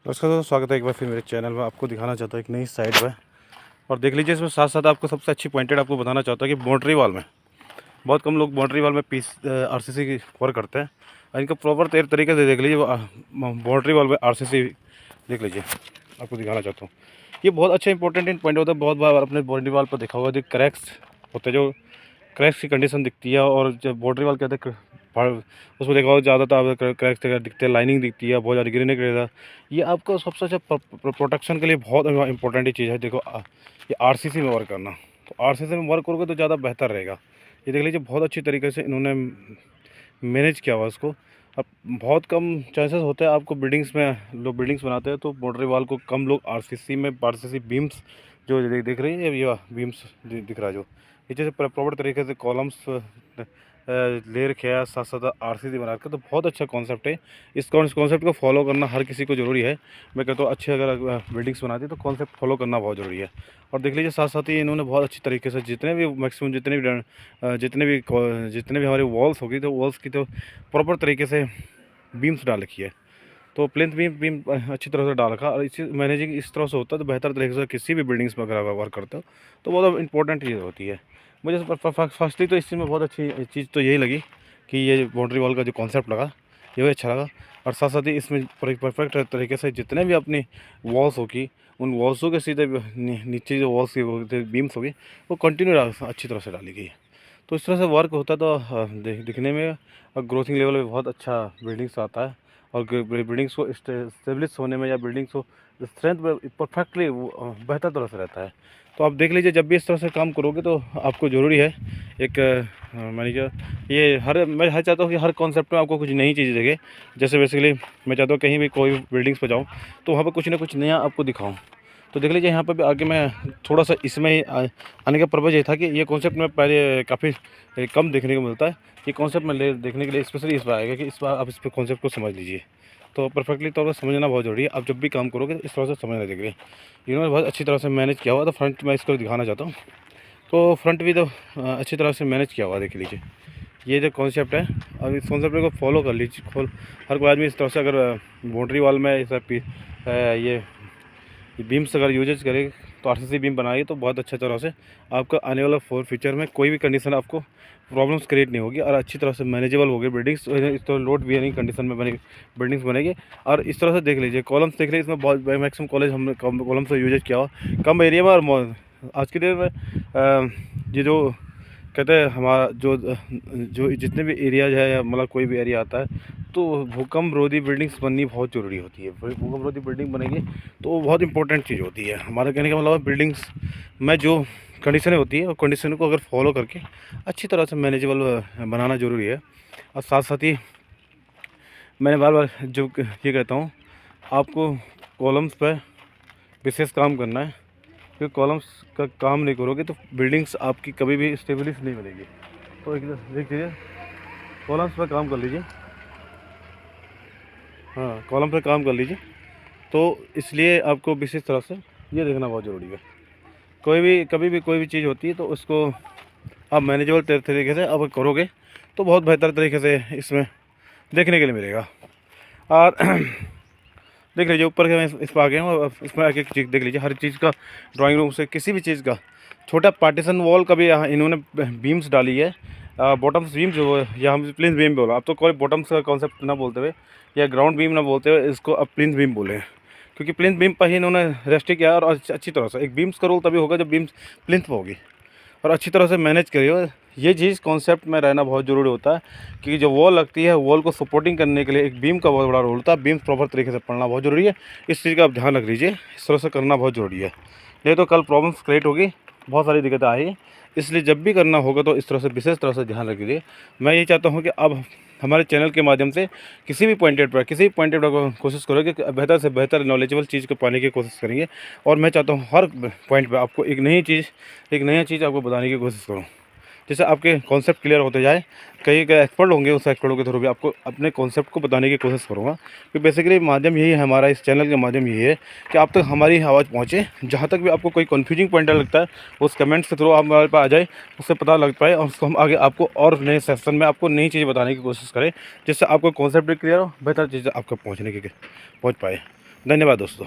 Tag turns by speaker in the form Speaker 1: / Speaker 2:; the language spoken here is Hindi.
Speaker 1: नमस्कार दोस्तों, स्वागत है एक बार फिर मेरे चैनल में। आपको दिखाना चाहता हूँ एक नई साइड है और देख लीजिए। इसमें साथ साथ आपको सबसे अच्छी पॉइंटेड आपको बताना चाहता हूँ कि बाउंड्री वॉल में बहुत कम लोग बाउंड्री वॉल में आरसीसी की वर्क करते हैं और इनका प्रॉपर तरीके से देख लीजिए। बाउंड्री वॉल में आरसीसी देख लीजिए, आपको दिखाना चाहता हूँ। ये बहुत अच्छा इंपॉर्टेंट पॉइंट होता है। बहुत बार अपने बाउंड्री वॉल पर देखा होगा जो क्रैक्स होते हैं, जो क्रैक्स की कंडीशन दिखती है और जब बाउंड्री वॉल कहते हैं उसमें देखा होगा ज़्यादातर क्रैक्स दिखते हैं, लाइनिंग दिखती है, बहुत ज़्यादा गिरने के। ये आपको सबसे अच्छा प्रोटेक्शन के लिए बहुत इंपॉर्टेंट चीज़ है। देखो ये आरसीसी में वर्क करना, तो आरसीसी में वर्क करोगे तो ज़्यादा बेहतर रहेगा। ये देख लीजिए, बहुत अच्छी तरीके से इन्होंने मैनेज किया हुआ इसको। अब बहुत कम चांसेस होते हैं आपको बिल्डिंग्स में, लोग बिल्डिंग्स बनाते हैं तो बाउंड्री वॉल को कम लोग आरसीसी बीम्स जो दिख रही है, ये बीम्स दिख रहा है जो नीचे से प्रॉपर तरीके से कॉलम्स ले रखे हैं, साथ साथ आरसीसी बना रखे। तो बहुत अच्छा कॉन्सेप्ट है। इस कॉन्सेप्ट को फॉलो करना हर किसी को ज़रूरी है। मैं कहता हूँ अच्छे अगर बिल्डिंग्स बनाती है तो कॉन्सेप्ट फॉलो करना बहुत ज़रूरी है। और देख लीजिए, साथ साथ ही इन्होंने बहुत अच्छी तरीके से जितने भी मैक्सिमम जितने भी हमारी वॉल्स होगी तो वॉल्स की तो प्रॉपर तरीके से बीम्स डाल रखी है। तो प्लिंथ बीम अच्छी तरह से डाल रखा। और इसी मैनेजिंग इस तरह से होता है तो बेहतर तरीके से किसी भी बिल्डिंग्स में अगर वर्क करते हो तो बहुत इंपॉर्टेंट चीज़ होती है। मुझे फर्स्टली तो इस चीज़ में बहुत अच्छी चीज़ तो यही लगी कि ये बाउंड्री वॉल का जो कॉन्सेप्ट लगा ये भी अच्छा लगा। और साथ साथ ही इसमें परफेक्ट तरीके से जितने भी अपनी वॉल्स होगी उन वॉल्सों के सीधे नीचे जो वॉल्स की बीम्स होगी वो कंटिन्यू अच्छी तरह से डाली गई है। तो इस तरह से वर्क होता है तो दिखने में और ग्रोथिंग लेवल में बहुत अच्छा बिल्डिंग्स आता है। और बिल्डिंग्स को स्टेब्लिश होने में या बिल्डिंग्स को स्ट्रेंथ में परफेक्टली बेहतर तरह से रहता है। तो आप देख लीजिए, जब भी इस तरह से काम करोगे तो आपको ज़रूरी है एक मान लीजिए मैं हर चाहता हूँ कि हर कॉन्सेप्ट में आपको कुछ नई चीज़ देखे। जैसे बेसिकली मैं चाहता हूँ कहीं भी कोई बिल्डिंग्स पर जाऊँ तो वहाँ पर कुछ ना कुछ नया आपको दिखाऊँ। तो देख लीजिए, यहाँ पर भी आगे मैं थोड़ा सा इसमें ही आने का पर्पज़ ये था कि ये कॉन्सेप्ट में पहले काफ़ी कम देखने को मिलता है। ये कॉन्सेप्ट में देखने के लिए स्पेशली इस बार आएगा कि इस बार आप इस पर कॉन्सेप्ट को समझ लीजिए। तो परफेक्टली तौर पर समझना बहुत ज़रूरी है। आप जब भी काम करोगे तो इस तरह से समझना देखिए। इन्होंने बहुत अच्छी तरह से मैनेज किया हुआ। तो फ्रंट में इसको दिखाना चाहता हूँ। तो फ्रंट भी तो अच्छी तरह से मैनेज किया हुआ देख लीजिए। ये जो कॉन्सेप्ट है, अब इस कॉन्सेप्ट को फॉलो कर लीजिए। हर कोई आदमी इस तरह से अगर बाउंड्री वॉल में ये बीम्स अगर यूजेज करे तो आरसीसी बीम बनाइए तो बहुत अच्छा तरह से आपका आने वाला फ्यूचर में कोई भी कंडीशन आपको प्रॉब्लम्स क्रिएट नहीं होगी और अच्छी तरह से मैनेजेबल होगी बिल्डिंग्स। इस तरह लोड बियरिंग कंडीशन में बनी बिल्डिंग्स बनेगी। और इस तरह से देख लीजिए, कॉलम्स देख लीजिए, इसमें बहुत मैक्सिमम हमने कॉलम्स का यूजेज किया हुआ कम एरिया में। और आज के डेट में ये जो कहते हैं हमारा जो जितने भी एरियाज है या मतलब कोई भी एरिया आता है तो भूकंप रोधी बिल्डिंग्स बननी बहुत ज़रूरी होती है। भूकंप रोधी बिल्डिंग बनेगी तो वो बहुत इंपॉर्टेंट चीज़ होती है। हमारा कहने का मतलब बिल्डिंग्स में जो कंडीशनें होती है और कंडीशन को अगर फॉलो करके अच्छी तरह से मैनेजेबल बनाना ज़रूरी है। और साथ साथ ही मैंने बार बार जो ये कहता हूँ, आपको कॉलम्स पर विशेष काम करना है क्योंकि कॉलम्स का काम नहीं करोगे तो बिल्डिंग्स आपकी कभी भी स्टेबलिश नहीं बनेगी। तो एक देख लीजिए, कॉलम्स पर काम कर लीजिए। हाँ, कॉलम पर काम कर लीजिए। तो इसलिए आपको विशेष तरह से ये देखना बहुत ज़रूरी है। कभी भी कोई भी चीज़ होती है तो उसको आप मैनेजेबल तरीके से अब करोगे तो बहुत बेहतर तरीके से इसमें देखने के लिए मिलेगा। और देख लीजिए, ऊपर के मैं इस पर आ गया हूँ। इसमें एक एक चीज़ देख लीजिए, हर चीज़ का ड्राइंग रूम से किसी भी चीज़ का छोटा पार्टीशन वॉल का भी यहाँ इन्होंने बीम्स डाली है। बॉटम्स बीम जो या हम प्लिंथ बीम बोला, अब तो कोई बॉटम्स का कॉन्सेप्ट ना बोलते हुए या ग्राउंड बीम ना बोलते हुए इसको अब प्लिंथ बीम बोले, क्योंकि प्लिंथ बीम पर ही इन्होंने रेस्ट किया। और अच्छी तरह से एक बीम्स का रोल तभी होगा जब बीम्स प्लिंथ पर होगी और अच्छी तरह से मैनेज करिए। ये चीज़ कॉन्सेप्ट में रहना बहुत ज़रूरी होता है क्योंकि जो वॉल लगती है वॉल को सपोर्टिंग करने के लिए एक बीम का बहुत बड़ा रोल होता है। बीम प्रॉपर तरीके से पढ़ना बहुत ज़रूरी है। इस चीज़ का आप ध्यान रख लीजिए, इस तरह से करना बहुत ज़रूरी है। नहीं तो कल प्रॉब्लम्स क्रिएट होगी, बहुत सारी दिक्कतें आएगी। इसलिए जब भी करना होगा तो इस तरह से विशेष तरह से ध्यान रख लीजिए। मैं ये चाहता हूँ कि अब हमारे चैनल के माध्यम से किसी भी पॉइंटेड पर कोशिश करोगे कि बेहतर से बेहतर नॉलेजेबल चीज़ को पाने की कोशिश करेंगे। और मैं चाहता हूँ हर पॉइंट पर आपको एक नया चीज़ आपको बताने की कोशिश करूँ, जैसे आपके कॉन्सेप्ट क्लियर होते जाए। कई एक्सपर्ट होंगे, उस एक्सपर्टों के थ्रू भी आपको अपने कॉन्सेप्ट को बताने की कोशिश करूँगा। कि बेसिकली माध्यम यही है, हमारा इस चैनल का माध्यम यही है कि आप तक हमारी आवाज़ पहुँचे। जहाँ तक भी आपको कोई कन्फ्यूजिंग पॉइंट लगता है उस कमेंट्स के थ्रू आप हमारे पास आ जाए, उससे पता लग पाए और उसको हम आगे आपको और नए सेशन में आपको नई चीज़ें बताने की कोशिश करें जिससे आपको कॉन्सेप्ट भी क्लियर हो, बेहतर चीज़ें आपको पहुँच पाए। धन्यवाद दोस्तों।